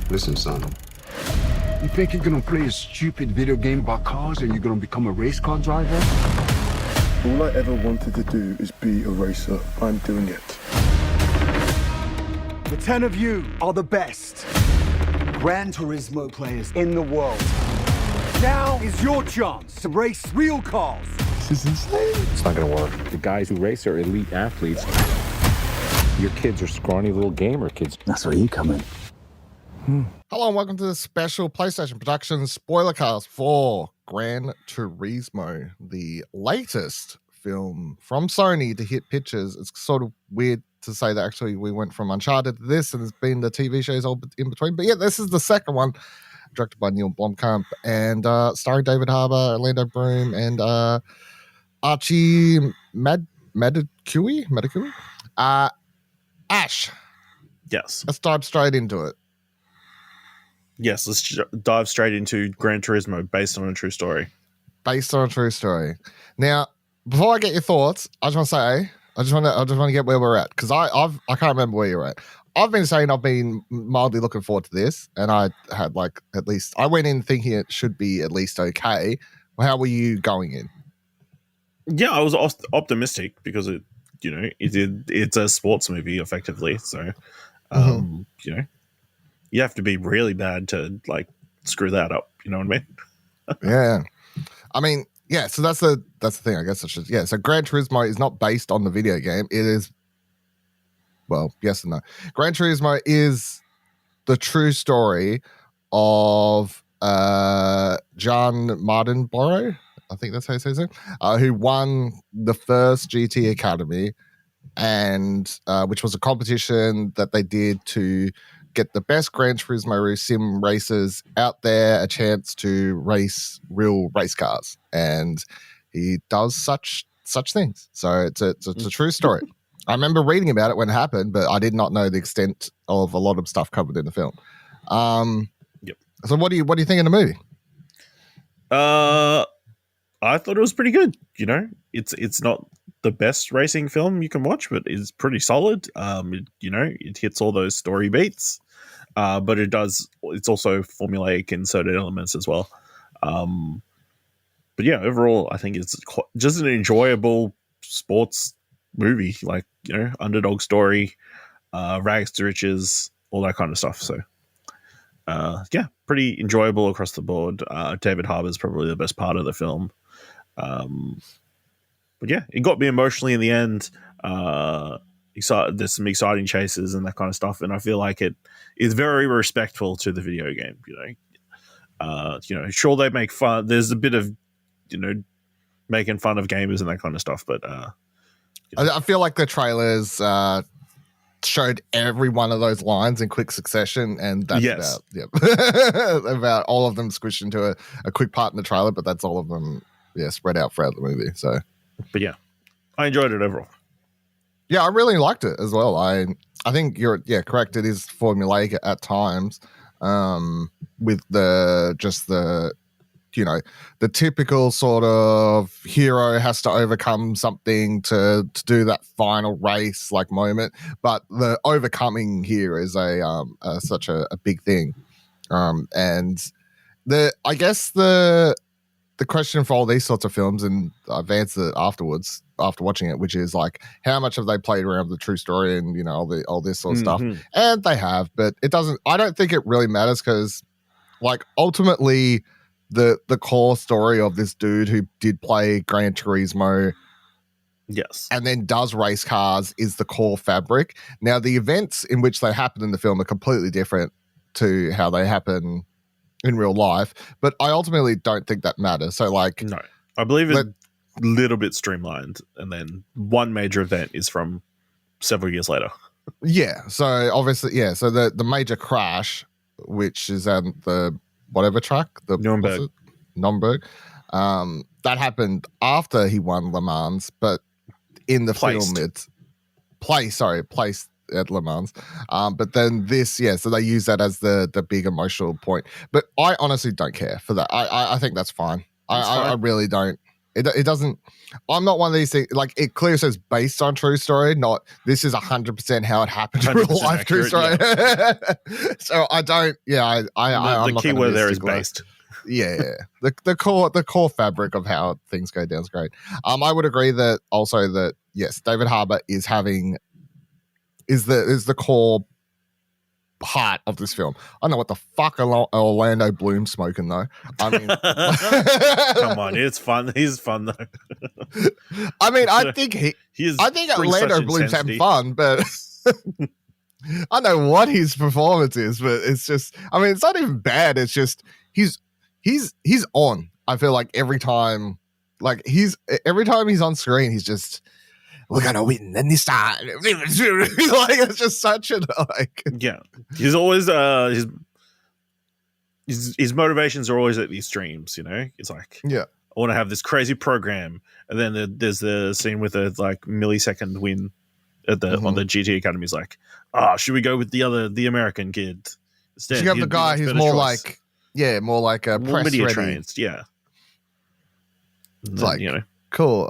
Listen, son. You think you're gonna play a stupid video game about cars and you're gonna become a race car driver? All I ever wanted to do is be a racer. I'm doing it. The 10 of you are the best Gran Turismo players in the world. Now is your chance to race real cars. This is insane. It's not gonna work. The guys who race are elite athletes. Your kids are scrawny little gamer kids. That's where you come in. Hello and welcome to the special PlayStation Productions spoiler cast for Gran Turismo, the latest film from Sony to hit pictures. It's sort of weird to say that actually we went from Uncharted to this, and there's been the TV shows all in between. But yeah, this is the second one, directed by Neil Blomkamp and starring David Harbour, Orlando Bloom, and Archie Madekwe. Ash, Yes. let's dive straight into it. Yes, let's dive straight into Gran Turismo based on a true story. Based on a true story. Now, before I get your thoughts, I just want to get where we're at, because I can't remember where you're at. I've been saying I've been mildly looking forward to this, and I had I went in thinking it should be at least okay. How were you going in? Yeah, I was optimistic because it's a sports movie effectively. So, you have to be really bad to screw that up. You know what I mean? Yeah, I mean, yeah. So that's the thing. I guess I should. Yeah. So Gran Turismo is not based on the video game. It is. Well, yes and no. Gran Turismo is the true story of John Mardenborough. I think that's how you say his name. Who won the first GT Academy, and which was a competition that they did to get the best Gran Turismo sim racers out there a chance to race real race cars, and he does such things. So it's a true story. I remember reading about it when it happened, but I did not know the extent of a lot of stuff covered in the film. Yep. So what do you think of the movie? I thought it was pretty good. It's not the best racing film you can watch, but it's pretty solid. It hits all those story beats, but it's also formulaic in certain elements as well. But yeah, overall, I think it's just an enjoyable sports movie, underdog story, rags to riches, all that kind of stuff. So, yeah, pretty enjoyable across the board. David Harbour is probably the best part of the film. But yeah, it got me emotionally in the end. There's some exciting chases and that kind of stuff, and I feel like it is very respectful to the video game. Sure, they make fun. There's a bit of making fun of gamers and that kind of stuff, but I feel like the trailers showed every one of those lines in quick succession, and that's about all of them squished into a quick part in the trailer, but that's all of them spread out throughout the movie. So, but yeah, I enjoyed it overall. Yeah, I really liked it as well. I think you're correct. It is formulaic at times, with the typical sort of hero has to overcome something to do that final race moment. But the overcoming here is such a big thing. And I guess the question for all these sorts of films, and I've answered it afterwards after watching it, which is how much have they played around with the true story and all this sort of stuff. And they have, but I don't think it really matters, because ultimately the core story of this dude who did play Gran Turismo, yes, and then does race cars, is the core fabric. Now, the events in which they happen in the film are completely different to how they happen in real life, but I ultimately don't think that matters. So no, I believe it's a little bit streamlined, and then one major event is from several years later. Yeah, so obviously, so the major crash, which is at the whatever track, the Nürburgring, that happened after he won Le Mans, but in the film it's placed at Le Mans. But then this, so they use that as the big emotional point. But I honestly don't care for that. I think that's fine. I really don't. It doesn't. I'm not one of these things. Like it clearly says based on true story, not this is 100% how it happened. Real 100% life true story. accurate, So I don't. Yeah, I'm the not key gonna word be a there is stickler. based. Yeah. The core fabric of how things go down is great. I would agree that also that yes, David Harbour is the core part of this film. I don't know what the fuck Orlando Bloom smoking though. I mean, Come on, it's fun. He's fun though. I mean, I think brings Orlando such Bloom's having intensity. fun, but I don't know what his performance is, but it's just, I mean, it's not even bad. It's just he's on. I feel like every time he's on screen, he's just, we're gonna win and this time. Like it's just such a like. Yeah, he's always his motivations are always at the extremes. You know, it's like, Yeah. I want to have this crazy program, and then there's the scene with a like millisecond win at the on the GT Academy. Is like, should we go with the American kid? Instead, You have he'd the be guy much who's better more choice. like a More press media ready. trained, yeah. It's like, you know, cool.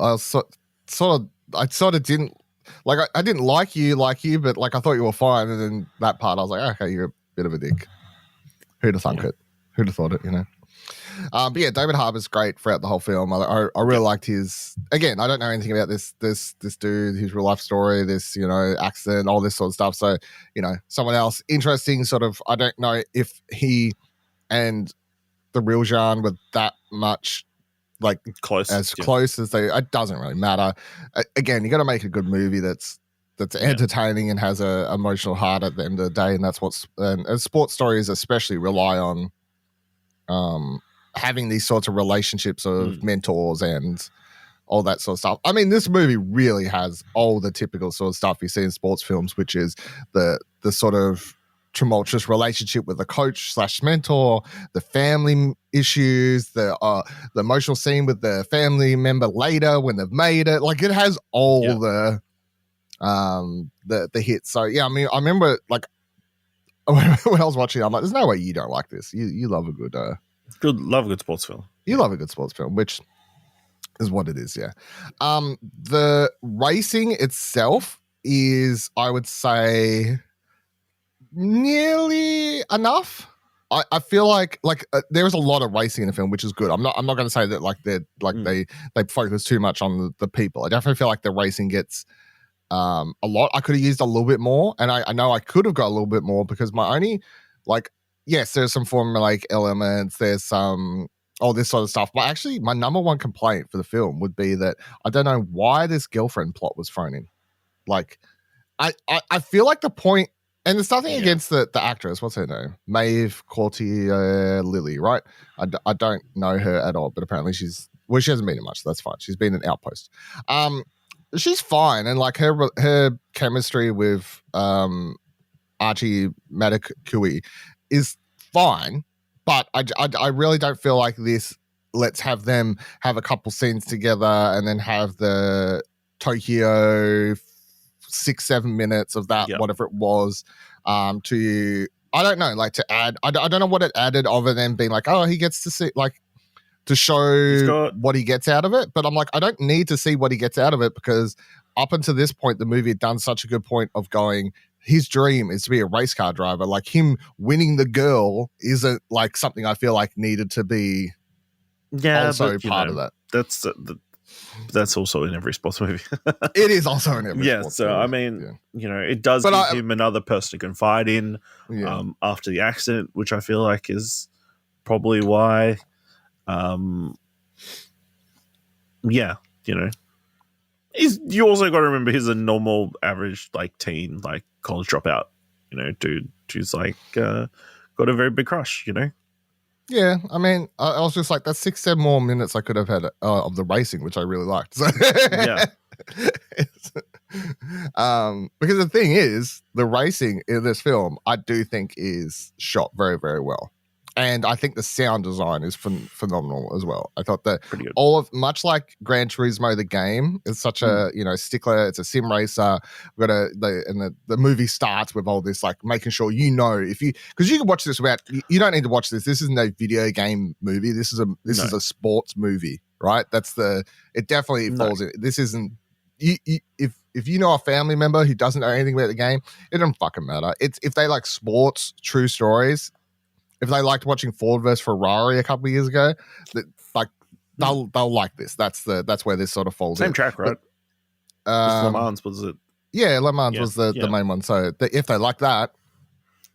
I sort of didn't like. I didn't like you, but like I thought you were fine. And then that part, I was like, okay, you're a bit of a dick. Who'd have thunk it? Who'd have thought it? You know. But yeah, David Harbour's great throughout the whole film. I really liked his. Again, I don't know anything about this dude, his real life story, this accident, all this sort of stuff. So someone else interesting. Sort of. I don't know if he and the real Jean were that much like close as they. It doesn't really matter. Again, you got to make a good movie that's entertaining and has a emotional heart at the end of the day, and that's and sports stories especially rely on having these sorts of relationships of mentors and all that sort of stuff. I mean, this movie really has all the typical sort of stuff you see in sports films, which is the sort of tumultuous relationship with the coach / mentor, the family issues, the emotional scene with the family member later when they've made it. Like it has all the hits. So yeah, I mean, I remember like when I was watching it, I'm like, there's no way you don't like this. You love a good love a good sports film. You love a good sports film, which is what it is. Yeah. The racing itself is, I would say, nearly enough. I feel like there is a lot of racing in the film, which is good. I'm not going to say that like they're like they focus too much on the people. I definitely feel like the racing gets a lot. I could have used a little bit more, and I know I could have got a little bit more because my only yes, there's some formulaic elements. There's some all this sort of stuff. But actually, my number one complaint for the film would be that I don't know why this girlfriend plot was thrown in. Like, I feel like the point, and there's nothing against the actress. What's her name? Maeve Courtier Lily, right? I don't know her at all, but apparently she hasn't been in much. So that's fine. She's been in Outpost. She's fine, and like her chemistry with Archie Madakui is fine, but I really don't feel like this. Let's have them have a couple scenes together and then have the Tokyo 6-7 minutes of that, whatever it was, to I don't know, like to add. I don't know what it added other than being like, oh, he gets to see like to show what he gets out of it. But I'm like, I don't need to see what he gets out of it because up until this point, the movie had done such a good point of going, his dream is to be a race car driver. Like him winning the girl isn't like something I feel like needed to be also part of that. That's also in every sports movie. It is also in every sports so movie. I mean, it does give him another person to confide in after the accident, which I feel like is probably why you also got to remember he's a normal average like teen like college dropout, dude who's like got a very big crush, Yeah, I mean, I was just like, that's 6-7 more minutes I could have had of the racing, which I really liked. So, yeah. Because the thing is, the racing in this film, I do think is shot very, very well. And I think the sound design is phenomenal as well. I thought that much like Gran Turismo, the game is such a stickler. It's a sim racer. We've got the movie starts with all this like making sure because you can watch this without. You don't need to watch this. This isn't a video game movie. This is a sports movie. right? It definitely No. falls in. This isn't, if you know a family member who doesn't know anything about the game, it doesn't fucking matter. It's if they like sports, true stories, if they liked watching Ford versus Ferrari a couple of years ago, that like they'll like this. That's where this sort of falls in. Same track, right? But, Le Mans was it? yeah, Le Mans Yeah, was the main one. So if they like that,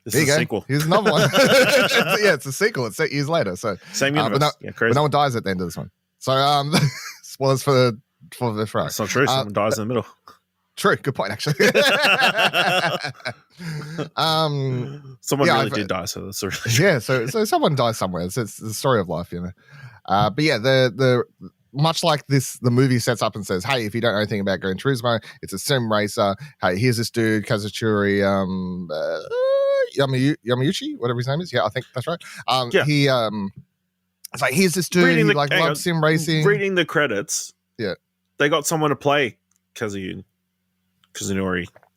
This there is you a go. sequel. Here's another one. Yeah, it's a sequel. It's 8 years later. So Same universe. but Crazy. no one dies at the end of this one. So spoilers for the Ferrari. That's not true. Someone dies in the middle. True. Good point, actually. Someone yeah, really did die, so that's a really yeah. So someone dies somewhere. It's the story of life, you know. But yeah, the much like this, the movie sets up and says, "Hey, if you don't know anything about Gran Turismo, it's a sim racer. Hey, here's this dude, Kazuchiri Yamauchi, whatever his name is. Yeah, I think that's right. Yeah. He it's like here's this dude. He like loves sim racing. Reading the credits, Yeah. they got someone to play Kazunori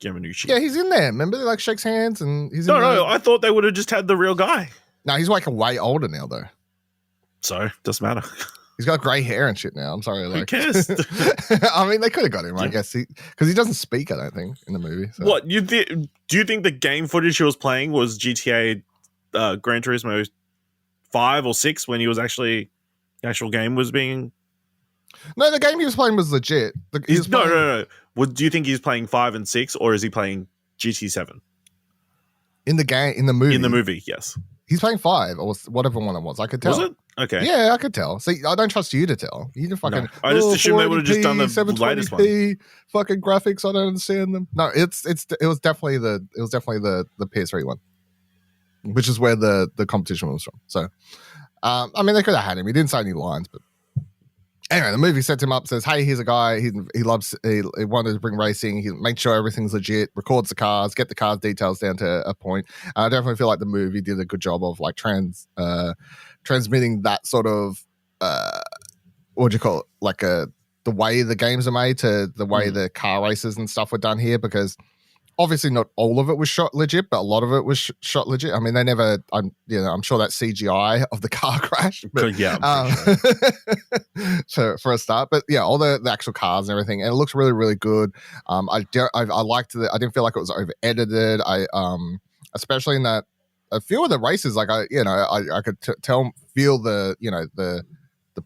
Yamanuchi. Yeah, he's in there. Remember, he like shakes hands and he's No, in there. I thought they would have just had the real guy. No, he's like way older now though. So doesn't matter. He's got grey hair and shit now. I'm sorry. Who Like, cares? I mean, they could have got him, I Yeah. guess, because he doesn't speak. I don't think in the movie. So. What do you think the game footage he was playing was GTA Gran Turismo 5 or 6 when he was actually the actual game was being? No, the game he was playing was legit. No. Do you think he's playing 5 and 6, or is he playing GT7 In the game, in the movie. in the movie? Yes. He's playing 5 or whatever one it was. I could tell. Was it? Okay. Yeah, I could tell. See, I don't trust you to tell. You didn't fucking. No, I just assumed they would have just done the 720p, latest one. Fucking graphics. I don't understand them. No, it was definitely the PS3 one, which is where the competition was from. So, I mean, they could have had him. He didn't say any lines, but anyway, the movie sets him up. Says, "Hey, here's a guy. He wanted to bring racing. He makes sure everything's legit. Records the cars. Get the cars details down to a point. I definitely feel like the movie did a good job of like transmitting that sort of what do you call it? Like the way the games are made to the way the car races and stuff were done here, because obviously not all of it was shot legit, but a lot of it was shot legit. I mean, they never, I'm sure that CGI of the car crash, but Yeah, so for a start, but yeah, all the actual cars and everything, and it looks really, really good. I liked it. I didn't feel like it was over edited. Especially in that a few of the races, like I could feel the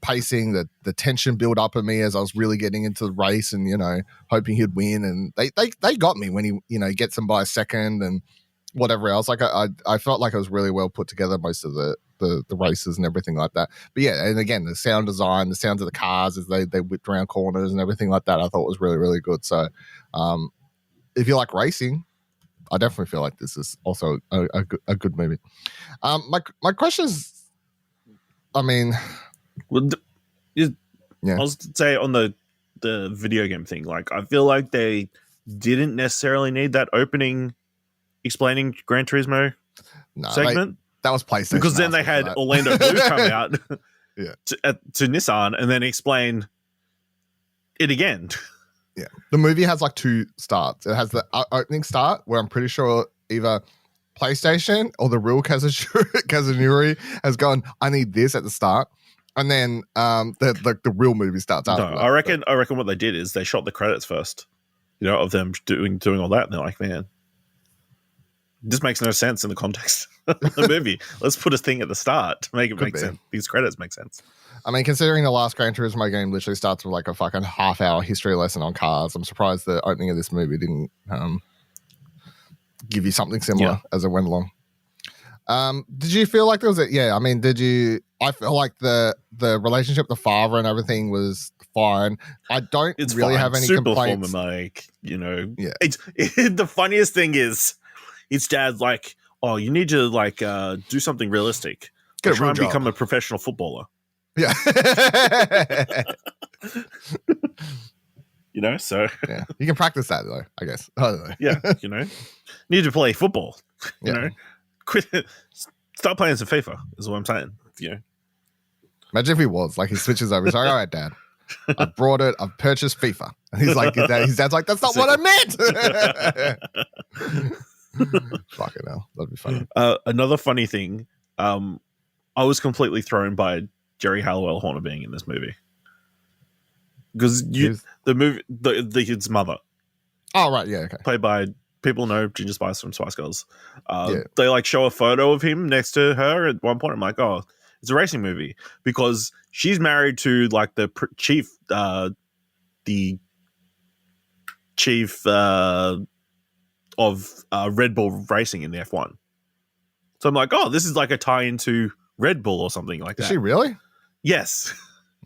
pacing, the tension build up in me as I was really getting into the race and, hoping he'd win. And they got me when he, gets them by a second and whatever else. Like I felt like it was really well put together, most of the races and everything like that. But yeah, and again, the sound design, the sounds of the cars as they whipped around corners and everything like that, I thought was really, really good. So if you like racing, I definitely feel like this is also a good movie. My question is, I mean... Well, Yeah. I was to say on the video game thing, like I feel like they didn't necessarily need that opening explaining Gran Turismo segment. That was PlayStation. Because then they had Orlando Blue come out Yeah. to Nissan and then explain it again. Yeah. The movie has like two starts. It has the opening start where I'm pretty sure either PlayStation or the real Kazunori has gone, I need this at the start. And then the real movie starts after that. I reckon what they did is they shot the credits first, of them doing all that. And they're like, man, this makes no sense in the context of the movie. Let's put a thing at the start to make it make sense. These credits make sense. I mean, considering the last Gran Turismo game literally starts with like a fucking half-hour history lesson on cars, I'm surprised the opening of this movie didn't give you something similar as it went along. Did you feel like there was I feel like the relationship with the father and everything was fine. I don't really have any super complaints. Like, Yeah. It's the funniest thing is his dad's like, oh, you need to like do something realistic. Get a try real and job. become a professional footballer. Yeah. So Yeah. You can practice that though, I guess. I don't know. Need to play football. Yeah. Quit. Start playing some FIFA is what I'm saying. Imagine if he was like, he switches over. He's like, all right, Dad, I brought it. I've purchased FIFA. And he's like, his dad's like, that's not what I meant. Fucking hell. That'd be funny. Another funny thing, I was completely thrown by Jerry Halliwell Horner being in this movie. because Who's- the movie the kid's mother, Oh right, yeah, okay. played by people know Ginger Spice from Spice Girls. Yeah. They like show a photo of him next to her at one point. I'm like, oh, it's a racing movie because she's married to like the chief of Red Bull Racing in the F1. So I'm like, oh, this is like a tie into Red Bull or something like that. Is she really? Yes.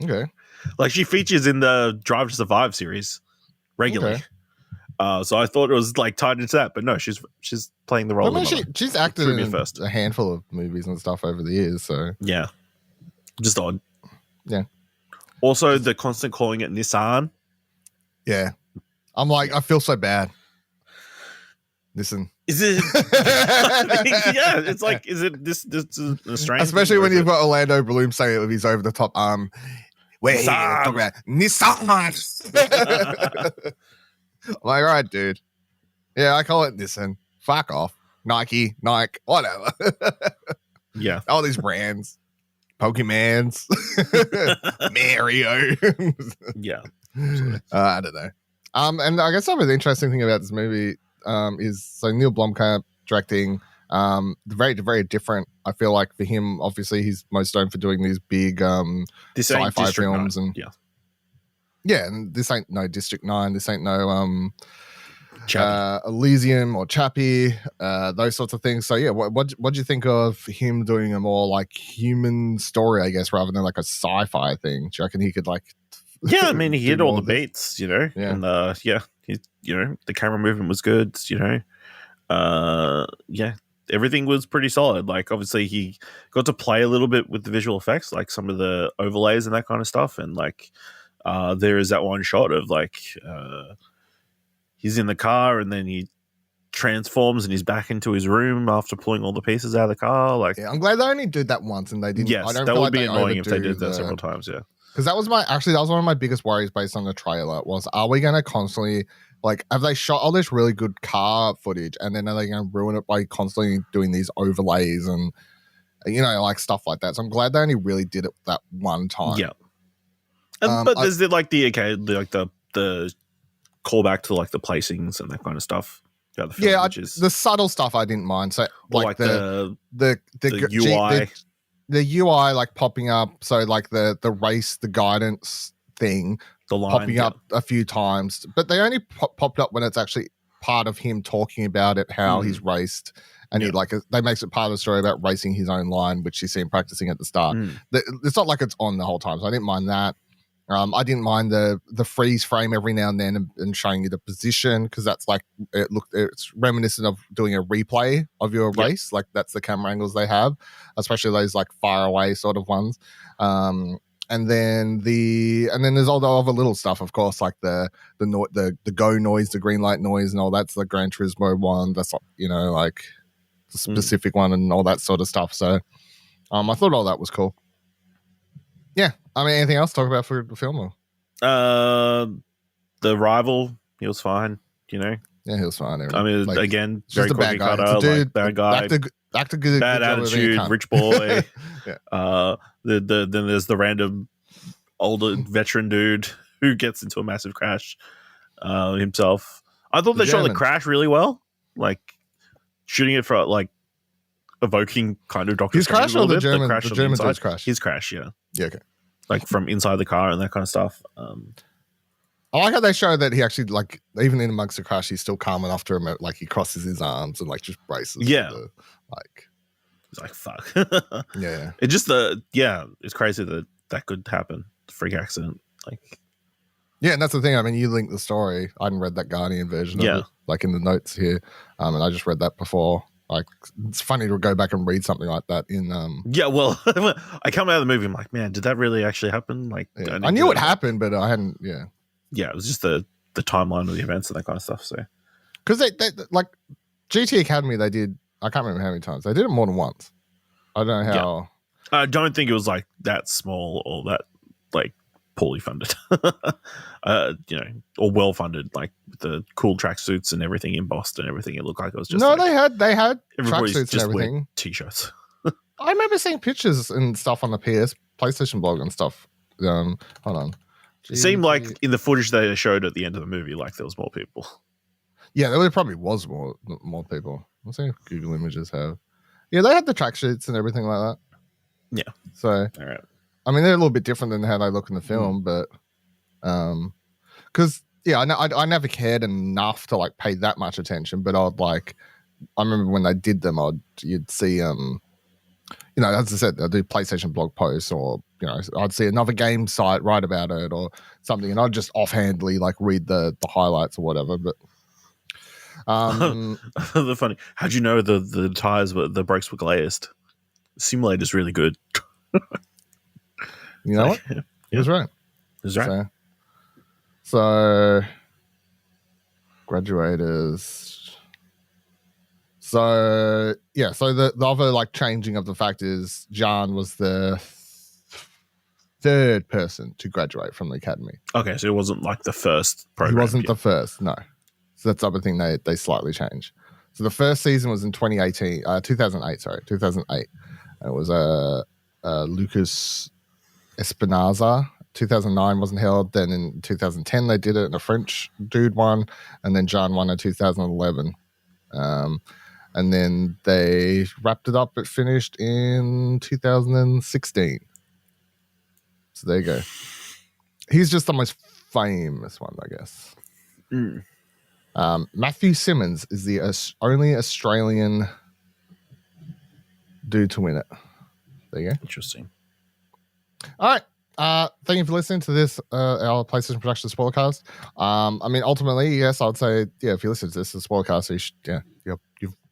Okay. Like she features in the Drive to Survive series regularly. Okay. So I thought it was like tied into that, but no, she's playing the role. I mean, of the mother. she's acted Threw me in first. a handful of movies and stuff over the years, so Yeah, just odd. Yeah. Also, the constant calling it Nissan. yeah. I'm like, I feel so bad. Listen. Is it? Yeah, it's like, is it this is a strange? Especially when you've got Orlando Bloom saying it with his over the top we're here Nissan. talking about Nissan. I'm like, all right, dude. Yeah, I call it Nissan. Fuck off. Nike, whatever. Yeah. All these brands. Pokemans. Mario. Yeah. I don't know. And I guess some of the interesting thing about this movie is so Neil Blomkamp directing. Very, very different. I feel like for him, obviously, he's most known for doing these big This ain't sci-fi District films, 9. and yeah, and this ain't no District 9. This ain't no Chappie. Elysium or Chappie, those sorts of things. So yeah, what do you think of him doing a more like human story, I guess, rather than like a sci-fi thing? Do you reckon he could like? Yeah, I mean, he do hit all more the of this? beats, you know, Yeah. and he, you know, the camera movement was good, you know, yeah, everything was pretty solid. Like, obviously, he got to play a little bit with the visual effects, like some of the overlays and that kind of stuff, and like, there is that one shot of like, he's in the car and then he transforms and he's back into his room after pulling all the pieces out of the car. Like, Yeah, I'm glad they only did that once and they didn't. yes, I don't that feel would like be they annoying if they overdo did that several times. Yeah. Because that was one of my biggest worries based on the trailer was, are we going to constantly, like, have they shot all this really good car footage and then are they going to ruin it by constantly doing these overlays and, you know, like stuff like that? So I'm glad they only really did it that one time. Yeah. But there's the callback to like the placings and that kind of stuff. The film, Yeah, which is the subtle stuff I didn't mind. So like the UI. the UI like popping up. So like the race, the guidance thing the line popping up a few times, but they only popped up when it's actually part of him talking about it, how he's raced. And he they makes it part of the story about racing his own line, which you see him practicing at the start. It's not like it's on the whole time, so I didn't mind that. I didn't mind the freeze frame every now and then and showing you the position, because that's like it's reminiscent of doing a replay of your race. Like that's the camera angles they have, especially those like far away sort of ones. And then there's all the other little stuff, of course, like the go noise, the green light noise, and all that's the Gran Turismo one. That's, you know, like the specific one and all that sort of stuff. So I thought all that was cool. Yeah. I mean, anything else to talk about for the film? Or? The rival, he was fine, you know. Yeah, he was fine. I mean, like, again, just very a bad cookie guy. cutter, Dude, like bad guy, actor good, bad good attitude, rich boy. Yeah. Then there's the random older veteran dude who gets into a massive crash himself. I thought they shot the crash really well, like shooting it for like evoking kind of Doctor His Strange crash a or little the bit. German, crash the on German inside. dude's crash? His crash, yeah. Yeah, okay. Like from inside the car and that kind of stuff. I like how they show that he actually, like, even in amongst the crash, he's still calm enough to remember, like, he crosses his arms and, like, just braces. Yeah. Like, It's like, fuck. yeah. It just, it's crazy that could happen. Freak accident. Like, Yeah, and that's the thing. I mean, you linked the story. I hadn't read that Guardian version of it, like, in the notes here. And I just read that before. Like, it's funny to go back and read something like that in yeah, well, I come out of the movie, I'm like, man, did that really actually happen? Like, yeah. I knew it happened, but I hadn't. Yeah, it was just the timeline of the events and that kind of stuff. So, because they like GT Academy, they did. I can't remember how many times they did it, more than once. I don't know how. Yeah. I don't think it was like that small or that like poorly funded, you know, or well funded, like with the cool tracksuits and everything embossed and everything. It looked like it was just no. Like, they had everybody's tracksuits and just everything. wearing t-shirts. I remember seeing pictures and stuff on the PlayStation blog and stuff. Hold on. It seemed like in the footage they showed at the end of the movie, like there was more people. Yeah, there probably was more people. Let's see if Google Images have. Yeah, they had the track sheets and everything like that. Yeah. So, all right. I mean, they're a little bit different than how they look in the film, but because yeah, I never cared enough to like pay that much attention. But I remember when they did them, you'd see you know, as I said, I do PlayStation blog posts, or you know, I'd see another game site write about it or something, and I'd just offhandedly like read the highlights or whatever. But the funny, how'd you know the tires the brakes were glazed? The simulator's really good. You know what? Yeah. He was right. Is right. So graduators. So yeah, so the other like changing of the fact is Jan was the third person to graduate from the academy. Okay, so it wasn't like the first program. He wasn't the first, no. So that's the other thing they slightly changed. So the first season was in 2008. It was Lucas Espinaza. 2009 wasn't held. Then in 2010 they did it, and a French dude won, and then Jan won in 2011. And then they wrapped it up. It finished in 2016. So there you go. He's just the most famous one, I guess. Matthew Simmons is the only Australian dude to win it. There you go. Interesting. All right. Thank you for listening to this, our PlayStation Production Spoilercast. I mean, ultimately, yes, I'd say, yeah, if you listen to this, it's a spoilercast, so you should, yeah, you've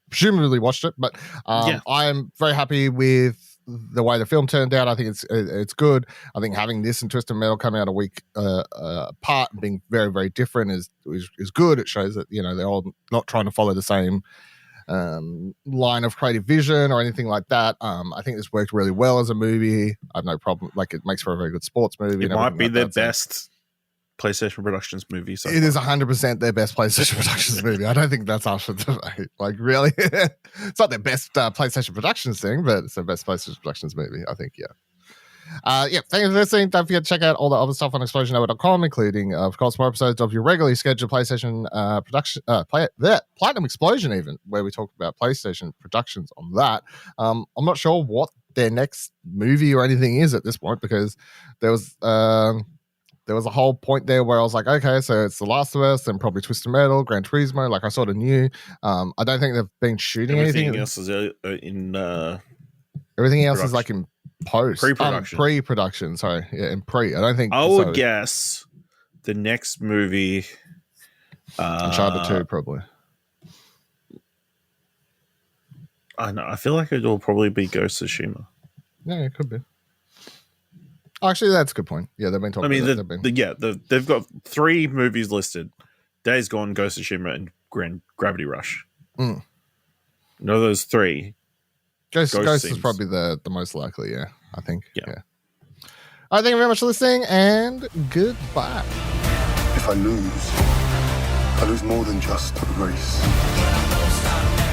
presumably watched it, but I'm very happy with the way the film turned out. I think it's good. I think having this and Twisted Metal coming out a week apart and being very, very different is good. It shows that, you know, they're all not trying to follow the same line of creative vision or anything like that. I think this worked really well as a movie. I have no problem. Like, it makes for a very good sports movie. It might be their best PlayStation Productions movie. So it is 100% their best PlayStation Productions movie. I don't think that's up for debate. Like, really, it's not their best PlayStation Productions thing, but it's their best PlayStation Productions movie. I think, yeah. Thank you for listening. Don't forget to check out all the other stuff on ExplosionHour.com, including, of course, more episodes of your regularly scheduled PlayStation Platinum Explosion, even, where we talk about PlayStation productions on that. I'm not sure what their next movie or anything is at this point, because there was a whole point there where I was like, okay, so it's The Last of Us and probably Twisted Metal, Gran Turismo. Like, I sort of knew. I don't think they've been shooting anything. Everything else is in everything else is like in post pre-production. Sorry, yeah, in pre. I don't think. I would guess the next movie, Uncharted 2, probably. I know. I feel like it will probably be Ghost of Tsushima. Yeah, it could be. Actually, that's a good point. Yeah, they've been talking. I mean, they've got 3 movies listed: Days Gone, Ghost of Tsushima, and Gravity Rush. No, those 3. Ghost is probably the most likely, yeah, I think. Yeah. All right, thank you very much for listening, and goodbye. If I lose more than just a race.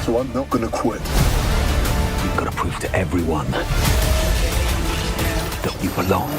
So I'm not going to quit. You've got to prove to everyone that you belong.